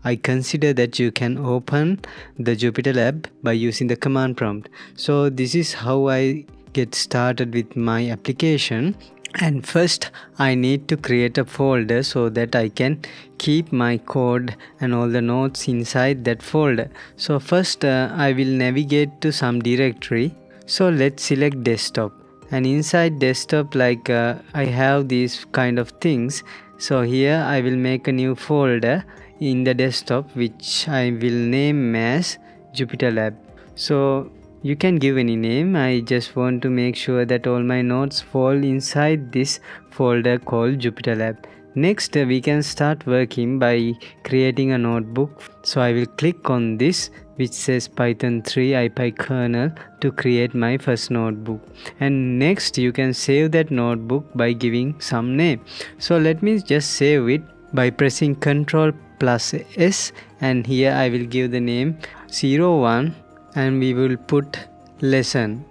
I consider that you can open the Jupyter Lab by using the command prompt. So this is how I get started with my application. And first I need to create a folder so that I can keep my code and all the notes inside that folder. So first I will navigate to some directory. So let's select desktop, and inside desktop I have these kind of things. So here I will make a new folder in the desktop which I will name as Jupyter Lab. So you can give any name. I just want to make sure that all my notes fall inside this folder called Jupyter Lab. Next we can start working by creating a notebook. So I will click on this which says Python 3 IPyKernel to create my first notebook. And next you can save that notebook by giving some name. So let me just save it by pressing Ctrl+S, and here I will give the name 01 and we will put lesson,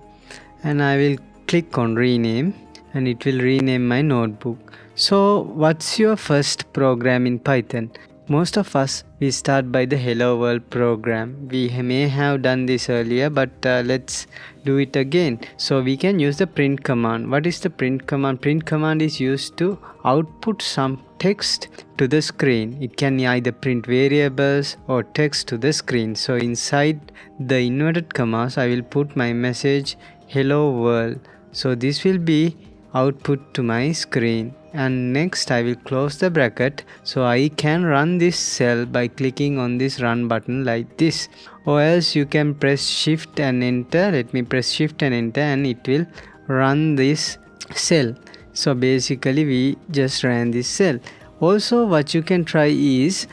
and I will click on rename and it will rename my notebook. So what's your first program in Python? Most of us, we start by the hello world program. We may have done this earlier, but let's do it again. So we can use the print command. What is the print command? Print command is used to output some text to the screen. It can either print variables or text to the screen. So inside the inverted commas, I will put my message hello world. So this will be output to my screen, and next I will close the bracket so I can run this cell by clicking on this run button like this, or else you can press shift and enter. Let me press shift and enter and it will run this cell. So basically we just ran this cell. Also what you can try is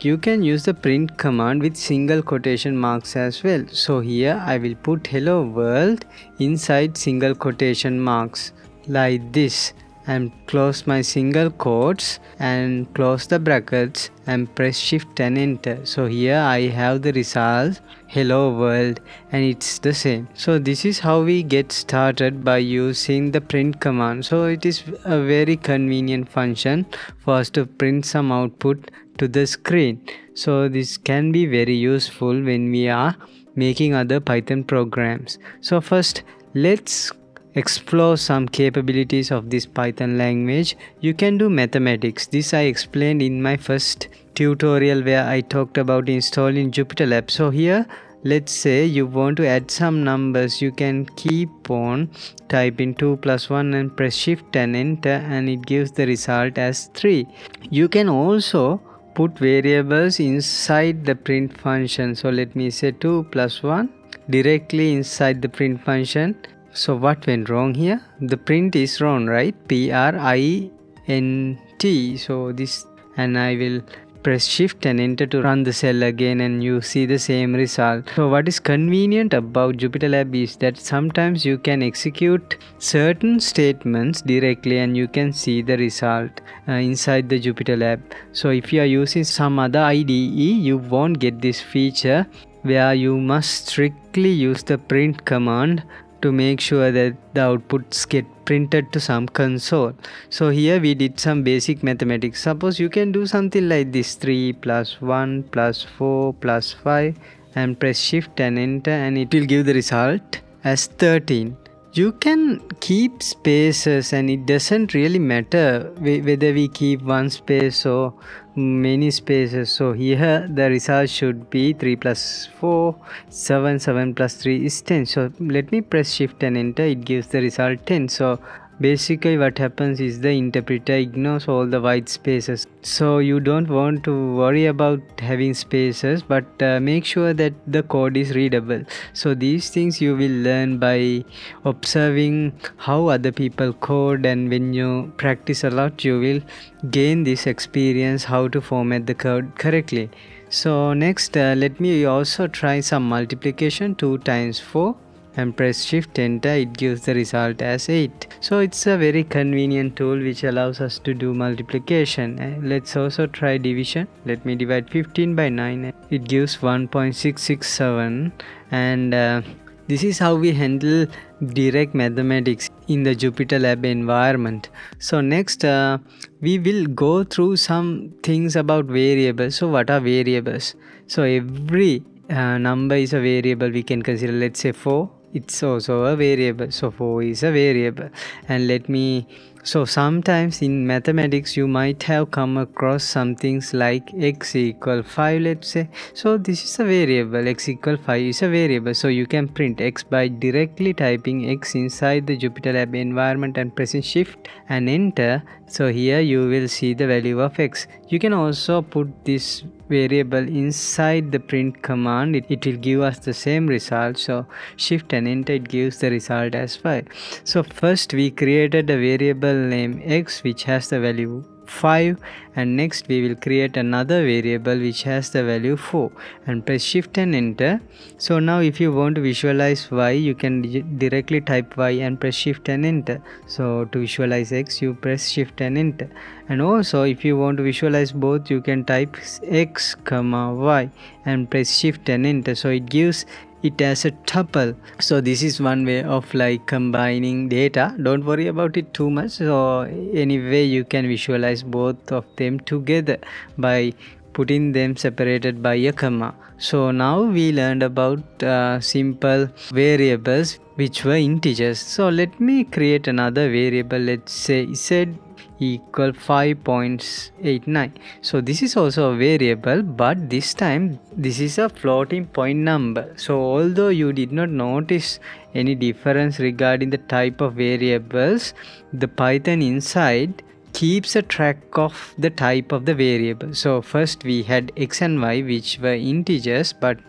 you can use the print command with single quotation marks as well. So here I will put hello world inside single quotation marks like this, and close my single quotes and close the brackets and press shift and enter. So here I have the result hello world, and it's the same. So this is how we get started by using the print command. So it is a very convenient function for us to print some output to the screen. So this can be very useful when we are making other Python programs. So first let's explore some capabilities of this Python language. You can do mathematics. This I explained in my first tutorial where I talked about installing Jupyter Lab. So here let's say you want to add some numbers. You can keep on typing 2 plus 1 and press shift and enter, and it gives the result as 3. You can also put variables inside the print function. So let me say 2 plus 1 directly inside the print function. So what went wrong here? The print is wrong, right? print. So this, and I will press shift and enter to run the cell again, and you see the same result. So what is convenient about Jupyter Lab is that sometimes you can execute certain statements directly and you can see the result inside the Jupyter Lab. So if you are using some other IDE, you won't get this feature where you must strictly use the print command to make sure that the outputs get printed to some console. So here we did some basic mathematics. Suppose you can do something like this: 3 plus 1 plus 4 plus 5, and press shift and enter, and it will give the result as 13. You can keep spaces, and it doesn't really matter whether we keep one space or many spaces. So here the result should be 3 plus 4 7, 7 plus 3 is 10. So let me press shift and enter. It gives the result 10. So basically what happens is the interpreter ignores all the white spaces. So you don't want to worry about having spaces, but make sure that the code is readable. So these things you will learn by observing how other people code, and when you practice a lot you will gain this experience how to format the code correctly. So next let me also try some multiplication. 2 times 4 and press shift enter. It gives the result as 8. So it's a very convenient tool which allows us to do multiplication. Let's also try division. Let me divide 15 by 9. It gives 1.667, and this is how we handle direct mathematics in the Jupyter Lab environment. So next we will go through some things about variables. So what are variables? So every number is a variable we can consider. Let's say 4, it's also a variable. So 4 is a variable. And so sometimes in mathematics you might have come across some things like x equal 5, let's say. So this is a variable, x equal 5 is a variable. So you can print x by directly typing x inside the Jupyter Lab environment and pressing shift and enter. So here you will see the value of x. You can also put this variable inside the print command. It will give us the same result. So shift and enter, it gives the result as 5. So first we created a variable name x which has the value 5, and next we will create another variable which has the value 4 and press shift and enter. So now if you want to visualize y, you can directly type y and press shift and enter. So to visualize x, you press shift and enter. And also if you want to visualize both, you can type x comma y and press shift and enter. So it gives it as a tuple. So this is one way of like combining data. Don't worry about it too much. So anyway, you can visualize both of them together by putting them separated by a comma. So now we learned about simple variables which were integers. So let me create another variable. Let's say z equal 5.89. so this is also a variable, but this time this is a floating point number. So although you did not notice any difference regarding the type of variables, the Python inside keeps a track of the type of the variable. So first we had x and y which were integers, but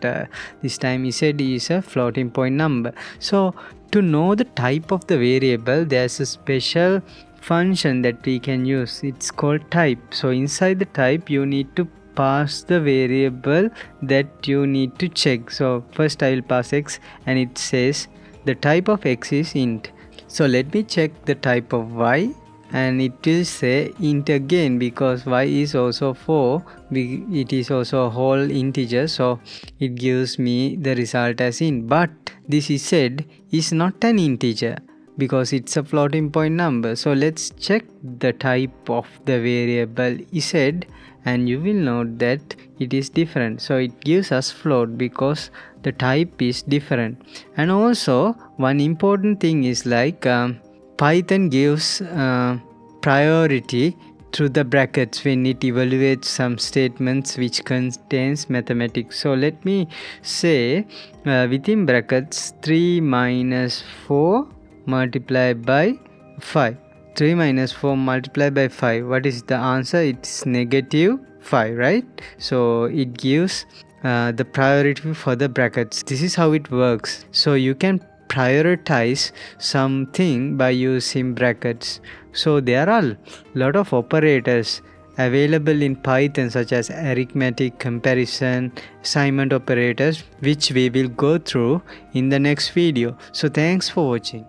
this time z is a floating point number. So to know the type of the variable, there's a special function that we can use. It's called type. So inside the type you need to pass the variable that you need to check. So first I will pass x, and it says the type of x is int. So let me check the type of y, and it will say int again because y is also 4. It is also a whole integer, so it gives me the result as int. But this z is not an integer because it's a floating point number. So let's check the type of the variable z, and you will note that it is different. So it gives us float because the type is different. And also one important thing is like Python gives priority through the brackets when it evaluates some statements which contains mathematics. So let me say within brackets 3 minus 4 multiplied by 5. 3 minus 4 multiplied by 5. What is the answer? It's negative 5, right? So it gives the priority for the brackets. This is how it works. So you can prioritize something by using brackets. So there are a lot of operators available in Python such as arithmetic, comparison, assignment operators, which we will go through in the next video. So thanks for watching.